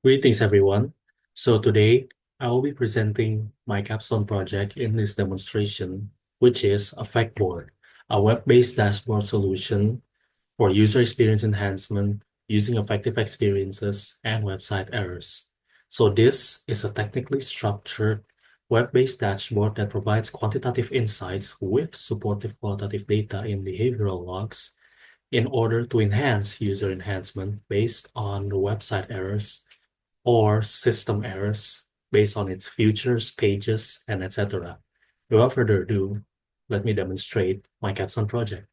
Greetings, everyone. So today I will be presenting my Capstone project in this demonstration, which is AffectBoard, a web-based dashboard solution for user experience enhancement using affective experiences and website errors. So this is a technically structured web-based dashboard that provides quantitative insights with supportive qualitative data in behavioral logs in order to enhance user enhancement based on the website errors or system errors based on its features, pages, and etc. Without further ado, let me demonstrate my Capstone project.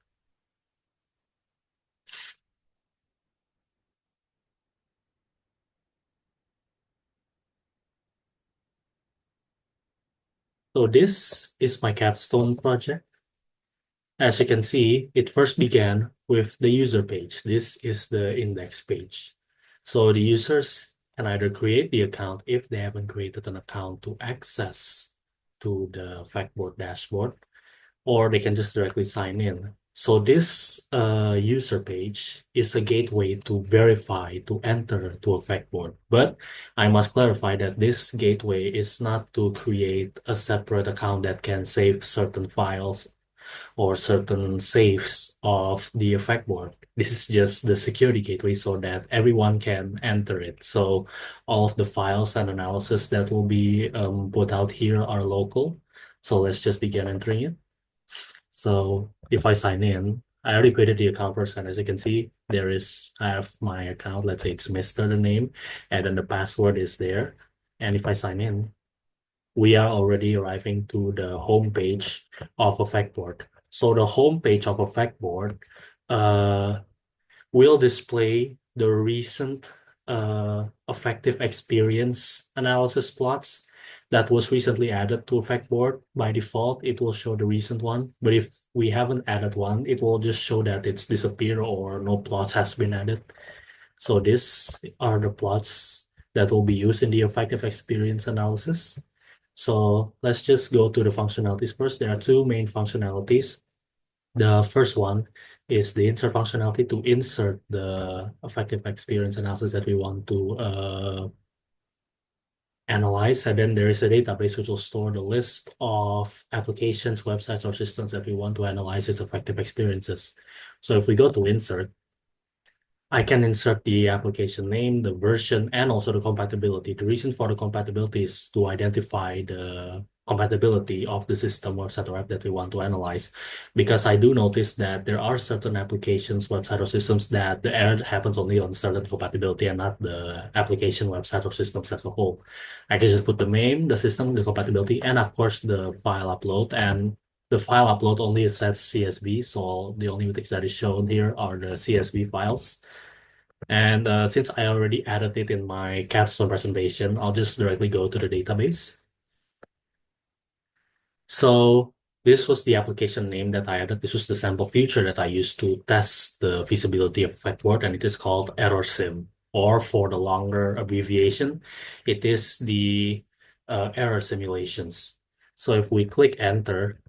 So this is my Capstone project. As you can see, it first began with the user page. This is the index page. So the users can either create the account if they haven't created an account to access to the AffectBoard dashboard, or they can just directly sign in. So this user page is a gateway to verify to enter to AffectBoard. But I must clarify that this gateway is not to create a separate account that can save certain files or certain saves of the AffectBoard. This is just the security gateway so that everyone can enter it. So all of the files and analysis that will be put out here are local. So let's just begin entering it. So if I sign in, I already created the account first, and as you can see, I have my account. Let's say it's Mr. the name, and then the password is there. And if I sign in, we are already arriving to the home page of AffectBoard. So the home page of AffectBoard uh, will display the recent affective experience analysis plots that was recently added to AffectBoard. By default, it will show the recent one, but if we haven't added one, it will just show that it's disappeared or no plots has been added. So these are the plots that will be used in the affective experience analysis. So let's just go to the functionalities first. There are two main functionalities. The first one is the insert functionality to insert the affective experience analysis that we want to analyze. And then there is a database which will store the list of applications, websites, or systems that we want to analyze its affective experiences. So if we go to insert, I can insert the application name, the version, and also the compatibility. The reason for the compatibility is to identify the compatibility of the system, website, or app that we want to analyze. Because I do notice that there are certain applications, website, or systems that the error happens only on certain compatibility and not the application, website, or systems as a whole. I can just put the name, the system, the compatibility, and of course the file upload. And the file upload only accepts CSV, so the only things that is shown here are the CSV files. And since I already added it in my Capstone presentation, I'll just directly go to the database. So this was the application name that I added. This was the sample feature that I used to test the feasibility of AffectBoard, and it is called ErrorSim, or for the longer abbreviation, it is the error simulations. So if we click enter,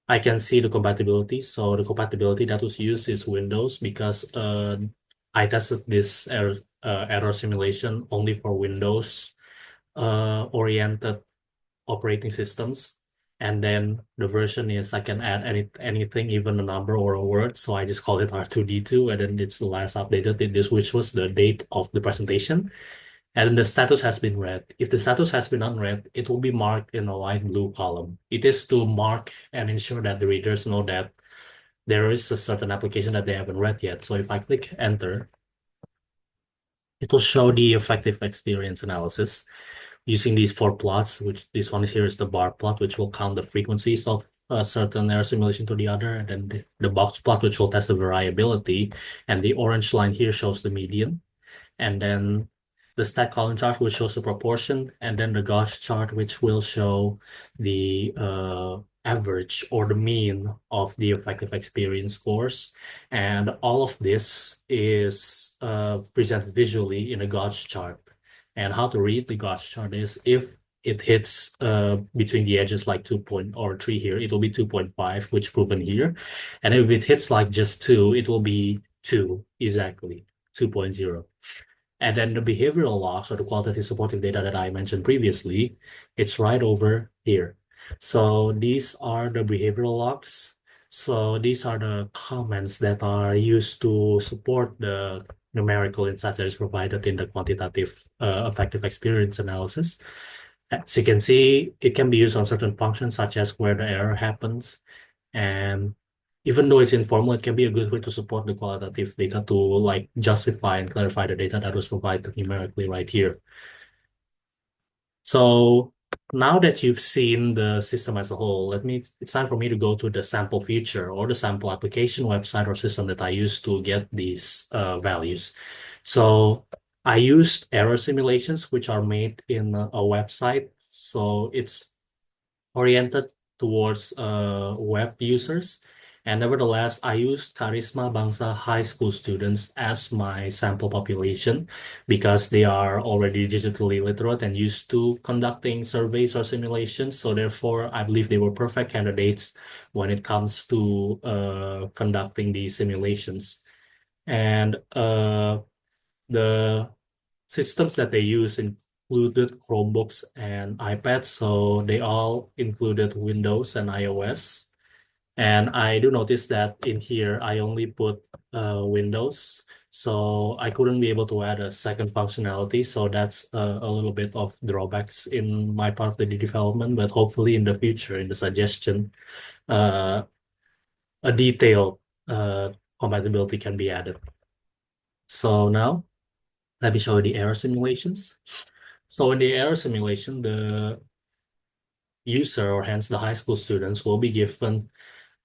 I can see the compatibility. So the compatibility that was used is Windows because I tested this error simulation only for Windows oriented operating systems. And then the version is I can add anything, even a number or a word. So I just call it R2D2, and then it's the last updated, which was the date of the presentation. And the status has been read. If the status has been unread, it will be marked in a light blue column. It is to mark and ensure that the readers know that there is a certain application that they haven't read yet. So if I click enter, it will show the effective experience analysis using these four plots, which this one is here is the bar plot, which will count the frequencies of a certain error simulation to the other, and then the box plot, which will test the variability, and the orange line here shows the median. And then the stack column chart, which shows the proportion, and then the gauge chart, which will show the average or the mean of the effective experience scores. And all of this is presented visually in a gauge chart. And how to read the gauge chart is if it hits between the edges like 2.3 here, it will be 2.5, which proven here. And if it hits like just 2, it will be 2 exactly, 2.0. And then the behavioral logs or the qualitative supporting data that I mentioned previously, it's right over here. So these are the behavioral logs. So these are the comments that are used to support the numerical insights that is provided in the quantitative affective experience analysis. As you can see, it can be used on certain functions such as where the error happens. And even though it's informal, it can be a good way to support the qualitative data to like justify and clarify the data that was provided numerically right here. So now that you've seen the system as a whole, it's time for me to go to the sample feature or the sample application website or system that I use to get these values. So I used error simulations, which are made in a website. So it's oriented towards web users. And nevertheless, I used Kharisma Bangsa high school students as my sample population because they are already digitally literate and used to conducting surveys or simulations. So therefore, I believe they were perfect candidates when it comes to conducting these simulations. And the systems that they use included Chromebooks and iPads, so they all included Windows and iOS. And I do notice that in here, I only put Windows, so I couldn't be able to add a second functionality. So that's a little bit of drawbacks in my part of the development, but hopefully in the future, in the suggestion, uh, a detailed compatibility can be added. So now, let me show you the error simulations. So in the error simulation, the user, or hence the high school students, will be given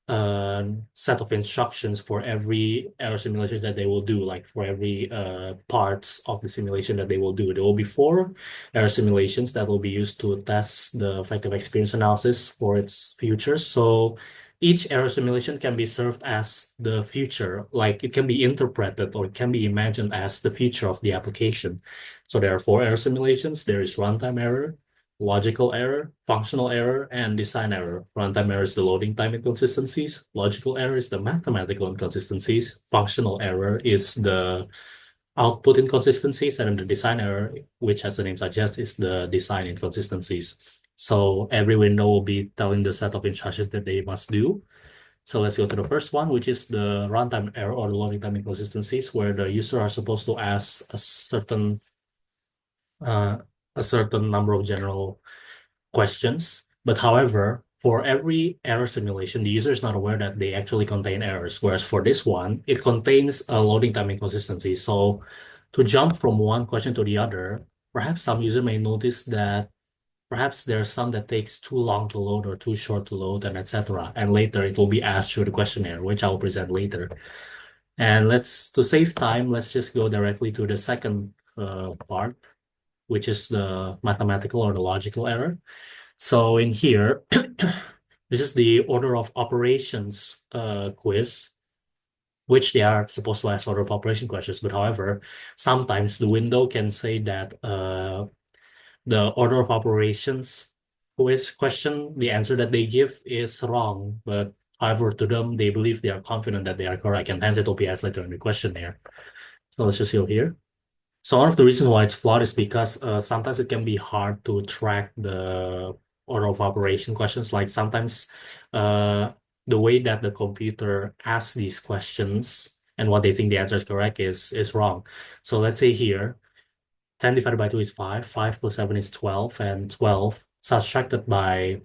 a set of instructions for every error simulation that they will do, like for every parts of the simulation that they will do. There will be 4 error simulations that will be used to test the effective experience analysis for its features. So each error simulation can be served as the future, like it can be interpreted or it can be imagined as the future of the application. So there are 4 error simulations. There is runtime error, logical error, functional error, and design error. Runtime error is the loading time inconsistencies. Logical error is the mathematical inconsistencies. Functional error is the output inconsistencies, and then the design error, which as the name suggests, is the design inconsistencies. So every window will be telling the set of instructions that they must do. So let's go to the first one, which is the runtime error or the loading time inconsistencies, where the user are supposed to ask uh, a certain number of general questions. But however, for every error simulation, the user is not aware that they actually contain errors. Whereas for this one, it contains a loading time inconsistency. So to jump from one question to the other, perhaps some user may notice that perhaps there's some that takes too long to load or too short to load, and etc. And later it will be asked through the questionnaire, which I will present later. And to save time, let's just go directly to the second part, which is the mathematical or the logical error. So in here, this is the order of operations quiz, which they are supposed to ask order of operation questions. But however, sometimes the window can say that the order of operations quiz question, the answer that they give is wrong. But however, to them, they believe they are confident that they are correct, and hence it will be asked later in the questionnaire. So let's just go here. So one of the reasons why it's flawed is because sometimes it can be hard to track the order of operation questions. Like sometimes uh, the way that the computer asks these questions and what they think the answer is correct is wrong. So let's say here, 10 divided by 2 is 5, 5 plus 7 is 12, and 12 subtracted by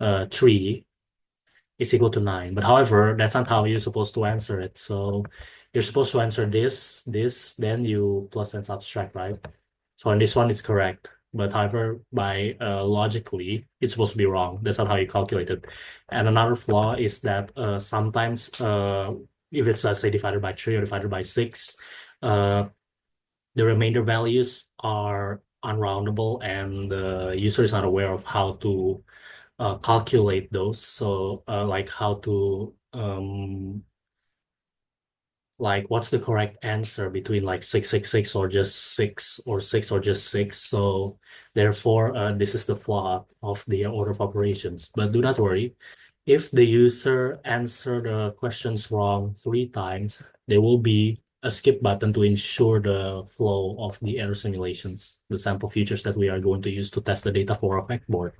3 is equal to 9. But however, that's not how you're supposed to answer it. So you're supposed to answer this, then you plus and subtract, right? So in this one, it's correct. But however, by logically, it's supposed to be wrong. That's not how you calculate it. And another flaw is that sometimes if it's, say, divided by 3 or divided by 6, uh, the remainder values are unroundable and the user is not aware of how to calculate those. So like how to like what's the correct answer between like 666 or just 6 or 6 or just 6. So therefore this is the flaw of the order of operations. But do not worry, if the user answer the questions wrong 3 times, they will be a skip button to ensure the flow of the error simulations, the sample features that we are going to use to test the data for AffectBoard.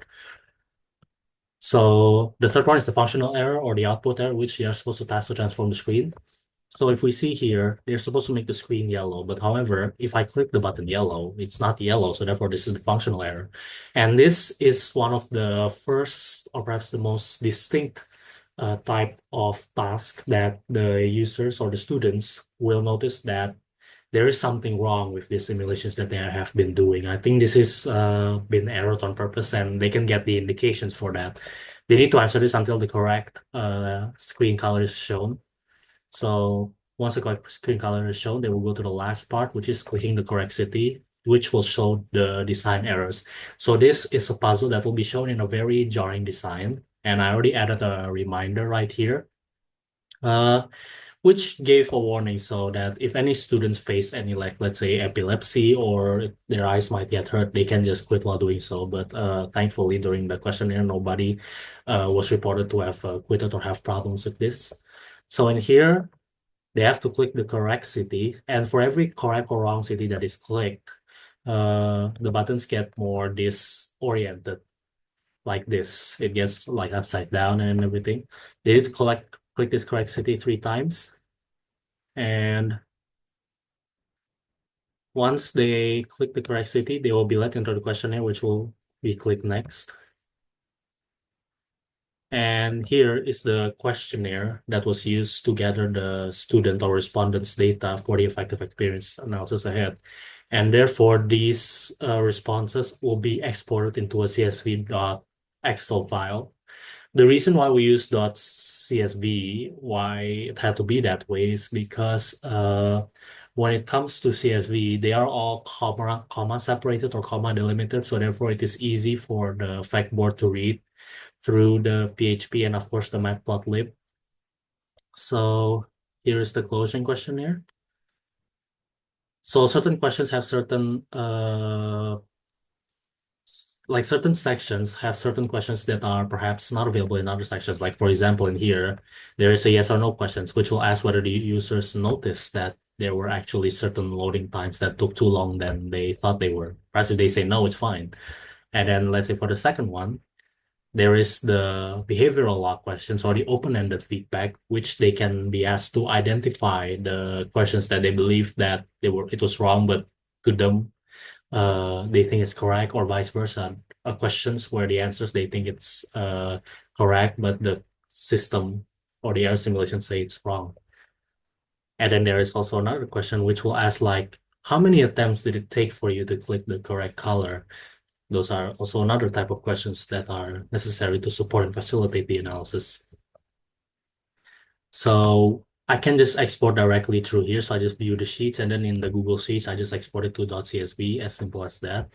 So the third one is the functional error or the output error, which you are supposed to task to transform the screen. So if we see here, they're supposed to make the screen yellow, but however, if I click the button yellow, it's not yellow, so therefore this is the functional error. And this is one of the first, or perhaps the most distinct type of task that the users or the students will notice that there is something wrong with the simulations that they have been doing. I think this is been errored on purpose, and they can get the indications for that. They need to answer this until the correct screen color is shown. So once the correct screen color is shown, they will go to the last part, which is clicking the correct city, which will show the design errors. So this is a puzzle that will be shown in a very jarring design. And I already added a reminder right here, which gave a warning so that if any students face any, like, let's say epilepsy or their eyes might get hurt, they can just quit while doing so. But thankfully, during the questionnaire, nobody was reported to have quitted or have problems with this. So in here, they have to click the correct city, and for every correct or wrong city that is clicked, the buttons get more disoriented like this. It gets like upside down and everything. They need to click this correct city 3 times, and once they click the correct city, they will be let into the questionnaire, which will be clicked next. And here is the questionnaire that was used to gather the student or respondents' data for the affective experience analysis ahead. And therefore, these responses will be exported into a CSV.excel file. The reason why we use .csv, why it had to be that way, is because when it comes to CSV, they are all comma separated or comma delimited. So therefore, it is easy for the AffectBoard to read through the PHP and of course the Matplotlib. So here is the closing questionnaire. So certain questions have certain like certain sections have certain questions that are perhaps not available in other sections. Like for example, in here, there is a yes or no questions, which will ask whether the users noticed that there were actually certain loading times that took too long than they thought they were. Perhaps if they say no, it's fine. And then let's say for the second one, there is the behavioral log questions or the open-ended feedback, which they can be asked to identify the questions that they believe that it was wrong, but to them they think it's correct, or vice versa. Questions where the answers they think it's correct, but the system or the error simulation say it's wrong. And then there is also another question which will ask like, how many attempts did it take for you to click the correct color? Those are also another type of questions that are necessary to support and facilitate the analysis. So I can just export directly through here. So I just view the sheets, and then in the Google Sheets, I just export it to .csv, as simple as that.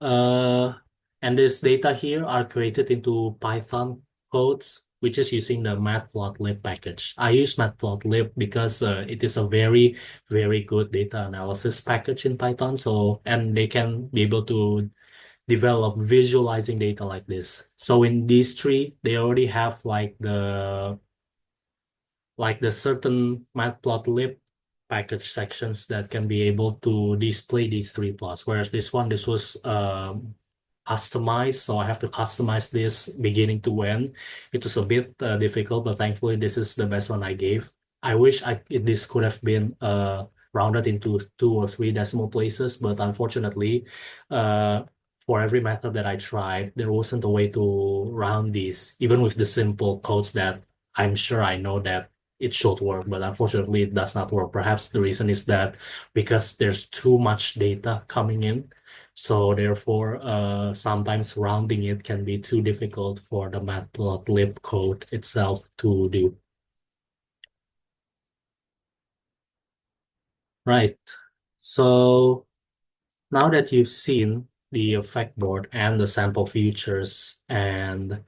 And this data here are created into Python codes, which is using the Matplotlib package. I use Matplotlib because it is a very, very good data analysis package in Python. So, and they can be able to develop visualizing data like this. So in these three, they already have like the certain Matplotlib package sections that can be able to display these three plots. Whereas this was customized, so I have to customize this beginning to end. It was a bit difficult, but thankfully this is the best one I gave. I wish this could have been rounded into 2 or 3 decimal places, but unfortunately, for every method that I tried, there wasn't a way to round these, even with the simple codes that I'm sure I know that it should work, but unfortunately it does not work. Perhaps the reason is that because there's too much data coming in, so therefore sometimes rounding it can be too difficult for the Matplotlib code itself to do. Right. So now that you've seen the effect board and the sample features and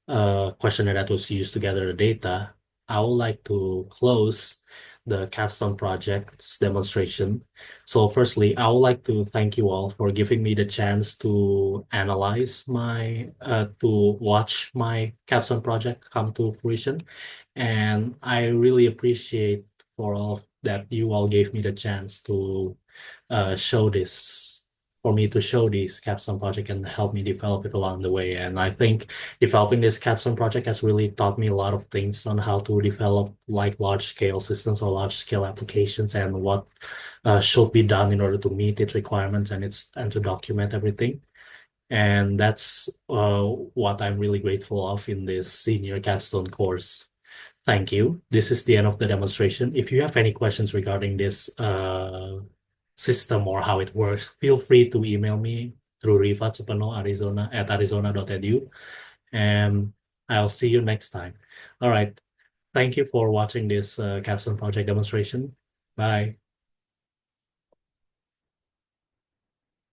questionnaire that was used to gather the data, I would like to close the Capstone project's demonstration. So firstly, I would like to thank you all for giving me the chance to analyze to watch my Capstone project come to fruition. And I really appreciate for all that you all gave me the chance to show this, for me to show this Capstone project and help me develop it along the way. And I think developing this Capstone project has really taught me a lot of things on how to develop like large scale systems or large scale applications and what should be done in order to meet its requirements and to document everything. And that's what I'm really grateful of in this senior Capstone course. Thank you. This is the end of the demonstration. If you have any questions regarding this system or how it works, feel free to email me through rifa@arizona.edu, and I'll see you next time. All right. Thank you for watching this Capstone project demonstration. Bye.